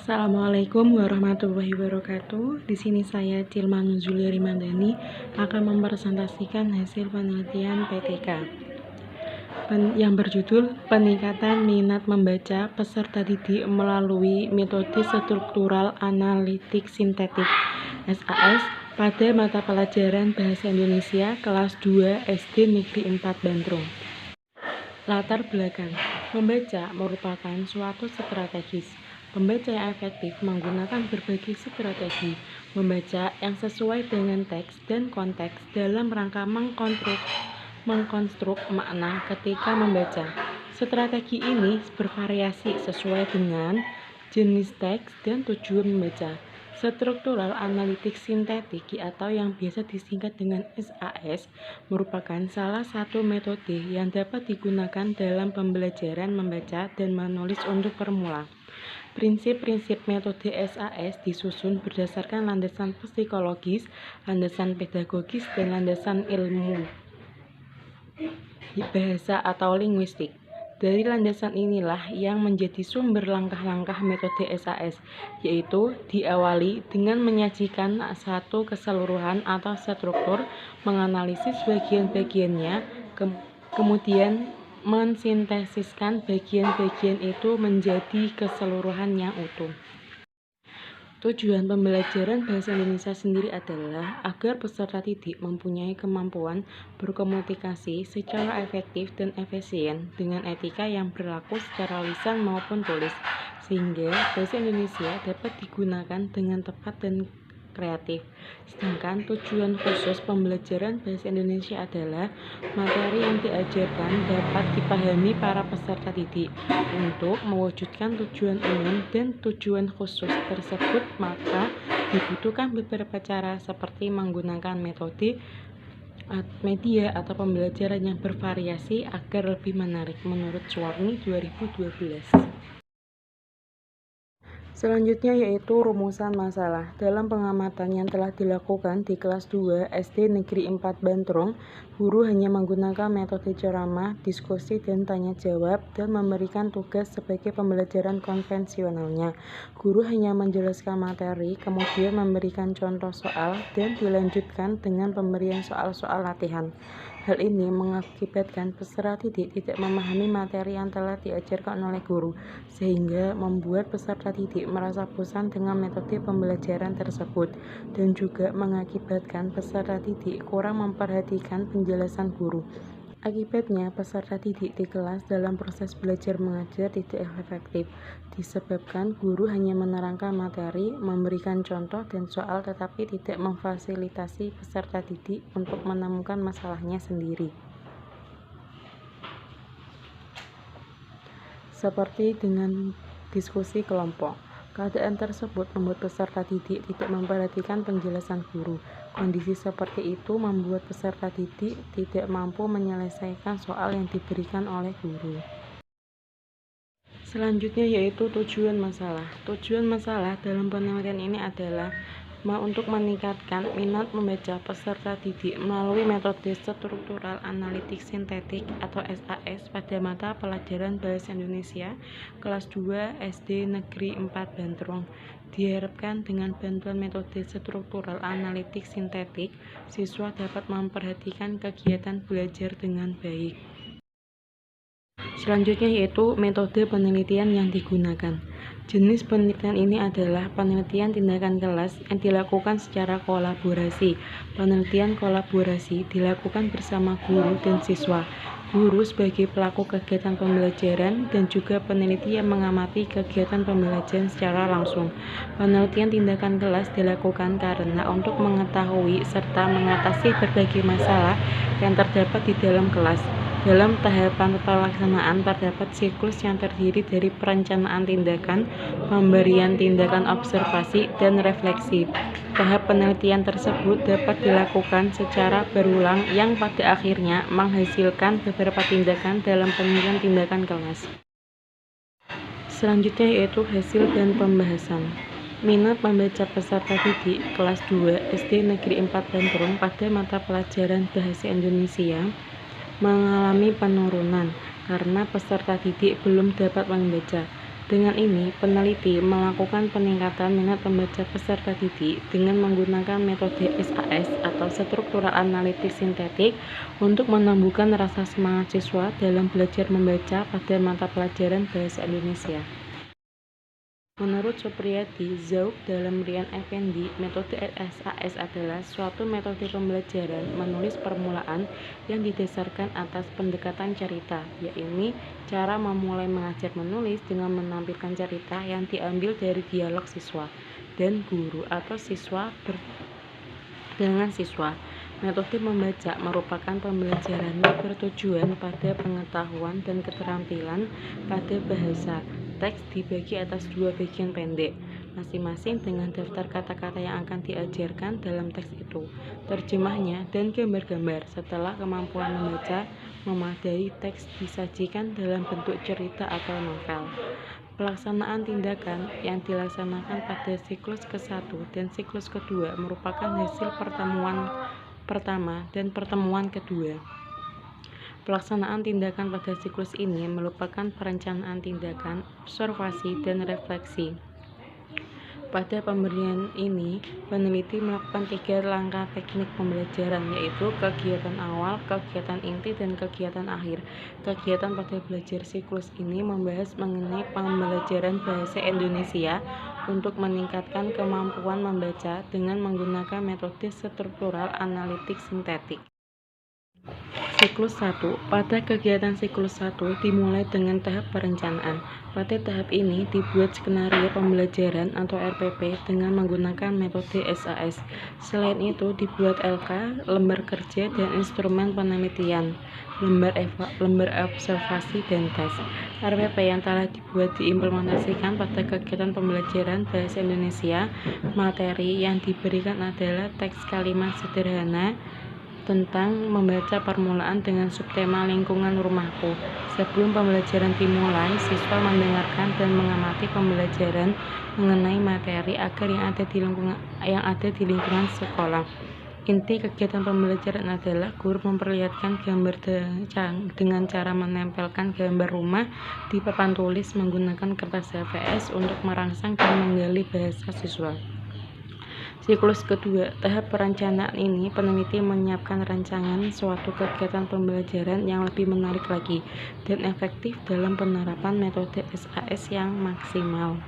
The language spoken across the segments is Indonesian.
Assalamualaikum warahmatullahi wabarakatuh. Di sini saya Cilman Zuliari Mandani akan mempresentasikan hasil penelitian PTK yang berjudul Peningkatan Minat Membaca Peserta Didik Melalui Metode Struktural Analitik Sintetik (SAS) pada mata pelajaran Bahasa Indonesia kelas 2 SD Negeri 4 Bandrung. Latar belakang: membaca merupakan suatu strategis. Pembaca yang efektif menggunakan berbagai strategi membaca yang sesuai dengan teks dan konteks dalam rangka mengkonstruk makna ketika membaca. Strategi ini bervariasi sesuai dengan jenis teks dan tujuan membaca. Struktural Analitik Sintetik atau yang biasa disingkat dengan SAS merupakan salah satu metode yang dapat digunakan dalam pembelajaran membaca dan menulis untuk pemula. Prinsip-prinsip metode SAS disusun berdasarkan landasan psikologis, landasan pedagogis, dan landasan ilmu bahasa atau linguistik. Dari landasan inilah yang menjadi sumber langkah-langkah metode SAS, yaitu diawali dengan menyajikan satu keseluruhan atau struktur, menganalisis bagian-bagiannya, kemudian mensintesiskan bagian-bagian itu menjadi keseluruhan yang utuh. Tujuan pembelajaran Bahasa Indonesia sendiri adalah agar peserta didik mempunyai kemampuan berkomunikasi secara efektif dan efisien dengan etika yang berlaku secara lisan maupun tulis, sehingga Bahasa Indonesia dapat digunakan dengan tepat dan kreatif. Sedangkan tujuan khusus pembelajaran Bahasa Indonesia adalah materi yang diajarkan dapat dipahami para peserta didik. Untuk mewujudkan tujuan umum dan tujuan khusus tersebut, maka dibutuhkan beberapa cara seperti menggunakan metode media atau pembelajaran yang bervariasi agar lebih menarik menurut Suwarni 2012. Selanjutnya yaitu rumusan masalah. Dalam pengamatan yang telah dilakukan di kelas 2 SD Negeri 4 Bandrung, guru hanya menggunakan metode ceramah, diskusi, dan tanya jawab dan memberikan tugas sebagai pembelajaran konvensionalnya. Guru hanya menjelaskan materi, kemudian memberikan contoh soal, dan dilanjutkan dengan pemberian soal-soal latihan. Hal ini mengakibatkan peserta didik tidak memahami materi yang telah diajarkan oleh guru, sehingga membuat peserta didik merasa bosan dengan metode pembelajaran tersebut, dan juga mengakibatkan peserta didik kurang memperhatikan penjelasan guru. Akibatnya, peserta didik di kelas dalam proses belajar mengajar tidak efektif, disebabkan guru hanya menerangkan materi, memberikan contoh dan soal tetapi tidak memfasilitasi peserta didik untuk menemukan masalahnya sendiri. Seperti dengan diskusi kelompok. Keadaan tersebut membuat peserta didik tidak memperhatikan penjelasan guru. Kondisi seperti itu membuat peserta didik tidak mampu menyelesaikan soal yang diberikan oleh guru. Selanjutnya yaitu tujuan masalah. Tujuan masalah dalam penelitian ini adalah untuk meningkatkan minat membaca peserta didik melalui metode struktural analitik sintetik atau SAS pada mata pelajaran Bahasa Indonesia kelas 2 SD Negeri 4 Bandrung. Diharapkan dengan bantuan metode struktural analitik sintetik, siswa dapat memperhatikan kegiatan belajar dengan baik. Selanjutnya yaitu metode penelitian yang digunakan. Jenis penelitian ini adalah penelitian tindakan kelas yang dilakukan secara kolaborasi. Penelitian kolaborasi dilakukan bersama guru dan siswa. Guru sebagai pelaku kegiatan pembelajaran dan juga peneliti yang mengamati kegiatan pembelajaran secara langsung. Penelitian tindakan kelas dilakukan karena untuk mengetahui serta mengatasi berbagai masalah yang terdapat di dalam kelas. Dalam tahapan pelaksanaan terdapat siklus yang terdiri dari perencanaan tindakan, pemberian tindakan observasi, dan refleksi. Tahap penelitian tersebut dapat dilakukan secara berulang yang pada akhirnya menghasilkan beberapa tindakan dalam penelitian tindakan kelas. Selanjutnya yaitu hasil dan pembahasan. Minat membaca peserta didik kelas 2 SD Negeri 4 Bandrung pada mata pelajaran Bahasa Indonesia mengalami penurunan karena peserta didik belum dapat membaca. Dengan ini, peneliti melakukan peningkatan minat pembaca peserta didik dengan menggunakan metode SAS atau struktural analitik sintetik untuk menumbuhkan rasa semangat siswa dalam belajar membaca pada mata pelajaran Bahasa Indonesia. Menurut Supriyadi Zauk dalam Rian Effendi, metode SAS adalah suatu metode pembelajaran menulis permulaan yang didasarkan atas pendekatan cerita, yaitu cara memulai mengajar menulis dengan menampilkan cerita yang diambil dari dialog siswa dan guru atau siswa dengan siswa. Metode membaca merupakan pembelajaran yang bertujuan pada pengetahuan dan keterampilan pada bahasa. Teks dibagi atas dua bagian pendek, masing-masing dengan daftar kata-kata yang akan diajarkan dalam teks itu, terjemahnya, dan gambar-gambar. Setelah kemampuan membaca memadai, teks disajikan dalam bentuk cerita atau novel. Pelaksanaan tindakan yang dilaksanakan pada siklus ke-1 dan siklus kedua merupakan hasil pertemuan pertama dan pertemuan kedua. Pelaksanaan tindakan pada siklus ini merupakan perencanaan tindakan, observasi, dan refleksi. Pada pemberian ini, peneliti melakukan 3 langkah teknik pembelajaran, yaitu kegiatan awal, kegiatan inti, dan kegiatan akhir. Kegiatan pada belajar siklus ini membahas mengenai pembelajaran bahasa Indonesia untuk meningkatkan kemampuan membaca dengan menggunakan metode struktural analitik sintetik. Siklus 1. Pada kegiatan siklus 1 dimulai dengan tahap perencanaan. Pada tahap ini dibuat skenario pembelajaran atau RPP dengan menggunakan metode SAS. Selain itu dibuat LK, lembar kerja, dan instrumen penelitian, lembar observasi, dan tes. RPP yang telah dibuat diimplementasikan pada kegiatan pembelajaran Bahasa Indonesia. Materi yang diberikan adalah teks kalimat sederhana tentang membaca permulaan dengan subtema lingkungan rumahku. Sebelum pembelajaran dimulai, siswa mendengarkan dan mengamati pembelajaran mengenai materi agar yang ada di lingkungan sekolah. Inti kegiatan pembelajaran adalah guru memperlihatkan gambar dengan cara menempelkan gambar rumah di papan tulis menggunakan kertas HVS untuk merangsang dan menggali bahasa siswa. Siklus kedua, tahap perencanaan ini peneliti menyiapkan rancangan suatu kegiatan pembelajaran yang lebih menarik lagi dan efektif dalam penerapan metode SAS yang maksimal.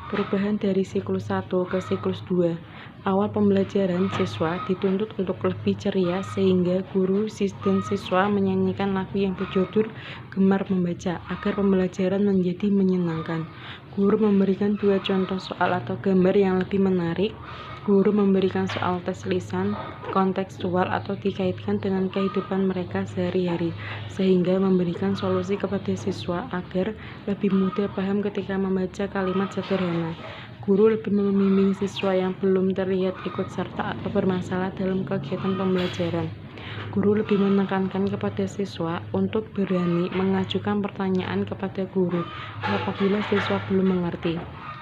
Perubahan dari siklus 1 ke siklus 2. Awal pembelajaran siswa dituntut untuk lebih ceria sehingga guru dan siswa menyanyikan lagu yang berjudul Gemar Membaca agar pembelajaran menjadi menyenangkan. Guru memberikan 2 contoh soal atau gambar yang lebih menarik. Guru memberikan soal tes lisan, kontekstual atau dikaitkan dengan kehidupan mereka sehari-hari, sehingga memberikan solusi kepada siswa agar lebih mudah paham ketika membaca kalimat sederhana. Guru lebih membimbing siswa yang belum terlihat ikut serta atau bermasalah dalam kegiatan pembelajaran. Guru lebih menekankan kepada siswa untuk berani mengajukan pertanyaan kepada guru apabila siswa belum mengerti.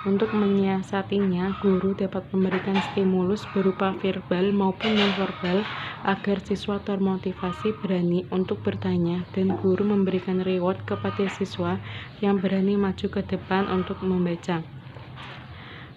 Untuk menyiasatinya, guru dapat memberikan stimulus berupa verbal maupun non-verbal agar siswa termotivasi berani untuk bertanya dan guru memberikan reward kepada siswa yang berani maju ke depan untuk membaca.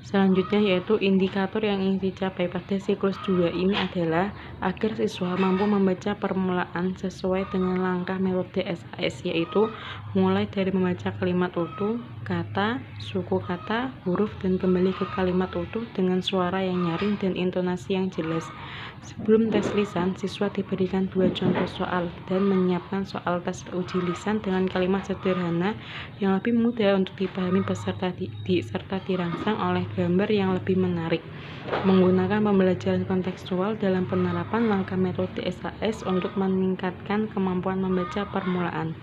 Selanjutnya yaitu indikator yang ingin dicapai pada siklus 2 ini adalah agar siswa mampu membaca permulaan sesuai dengan langkah metode SAS, yaitu mulai dari membaca kalimat utuh, kata, suku kata, huruf, dan kembali ke kalimat utuh dengan suara yang nyaring dan intonasi yang jelas. Sebelum tes lisan, siswa diberikan 2 contoh soal dan menyiapkan soal tes uji lisan dengan kalimat sederhana yang lebih mudah untuk dipahami peserta serta dirangsang oleh gambar yang lebih menarik. Menggunakan pembelajaran kontekstual dalam penerapan langkah metode SAS untuk meningkatkan kemampuan membaca permulaan.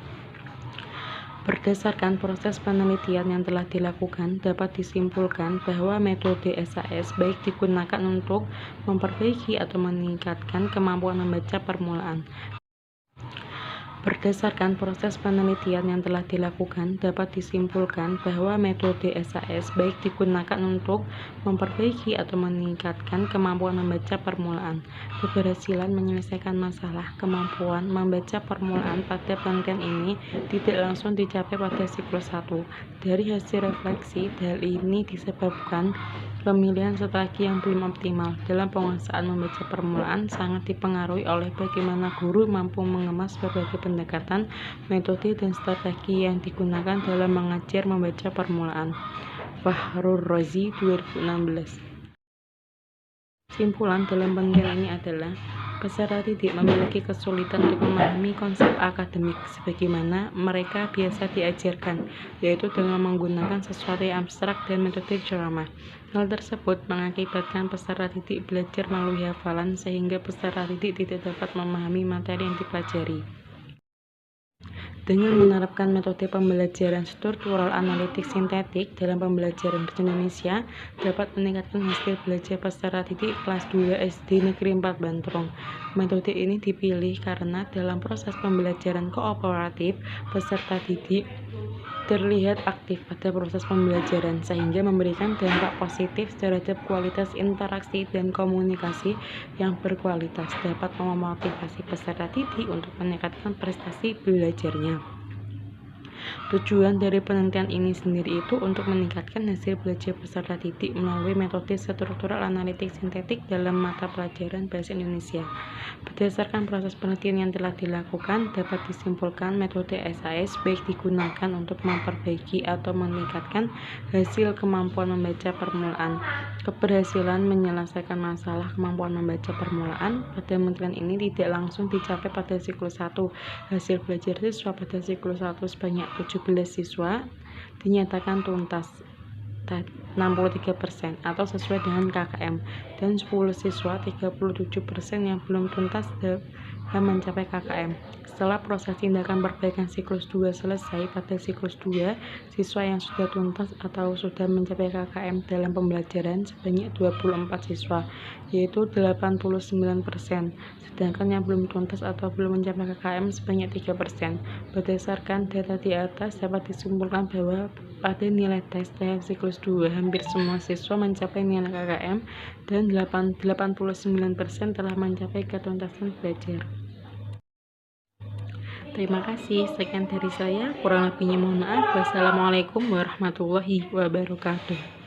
Berdasarkan proses penelitian yang telah dilakukan, dapat disimpulkan bahwa metode SAS baik digunakan untuk memperbaiki atau meningkatkan kemampuan membaca permulaan. Berdasarkan proses penelitian yang telah dilakukan, dapat disimpulkan bahwa metode SAS baik digunakan untuk memperbaiki atau meningkatkan kemampuan membaca permulaan, keberhasilan menyelesaikan masalah. Kemampuan membaca permulaan pada penelitian ini tidak langsung dicapai pada siklus 1. Dari hasil refleksi, hal ini disebabkan pemilihan strategi yang belum optimal dalam penguasaan membaca permulaan sangat dipengaruhi oleh bagaimana guru mampu mengemas berbagai pendekatan, metode, dan strategi yang digunakan dalam mengajar membaca permulaan. Fahrur Razi 2016. Kesimpulan dalam penelitian ini adalah peserta didik memiliki kesulitan untuk memahami konsep akademik sebagaimana mereka biasa diajarkan, yaitu dengan menggunakan sesuatu yang abstrak dan metode ceramah. Hal tersebut mengakibatkan peserta didik belajar melalui hafalan sehingga peserta didik tidak dapat memahami materi yang dipelajari. Dengan menerapkan metode pembelajaran struktural analitik sintetik dalam pembelajaran bahasa Indonesia, dapat meningkatkan hasil belajar peserta didik kelas 2 SD Negeri 4 Bantrong. Metode ini dipilih karena dalam proses pembelajaran kooperatif, peserta didik terlihat aktif pada proses pembelajaran sehingga memberikan dampak positif terhadap kualitas interaksi dan komunikasi yang berkualitas, dapat memotivasi peserta didik untuk meningkatkan prestasi belajarnya. Tujuan dari penelitian ini sendiri itu untuk meningkatkan hasil belajar peserta didik melalui metode struktural analitik sintetik dalam mata pelajaran bahasa Indonesia. Berdasarkan proses penelitian yang telah dilakukan, dapat disimpulkan metode SAS baik digunakan untuk memperbaiki atau meningkatkan hasil kemampuan membaca permulaan, keberhasilan menyelesaikan masalah. Kemampuan membaca permulaan pada penelitian ini tidak langsung dicapai pada siklus 1. Hasil belajar siswa pada siklus 1 sebanyak 17 siswa dinyatakan tuntas 63% atau sesuai dengan KKM, dan 10 siswa 37% yang belum tuntas dalam mencapai KKM. Setelah proses tindakan perbaikan siklus 2 selesai, pada siklus 2 siswa yang sudah tuntas atau sudah mencapai KKM dalam pembelajaran sebanyak 24 siswa, yaitu 89%, sedangkan yang belum tuntas atau belum mencapai KKM sebanyak 3%. Berdasarkan data di atas, dapat disimpulkan bahwa pada nilai tes tahap siklus 2, hampir semua siswa mencapai nilai KKM dan 89% telah mencapai ketuntasan belajar. Terima kasih, sekian dari saya. Kurang lebihnya mohon maaf. Wassalamualaikum warahmatullahi wabarakatuh.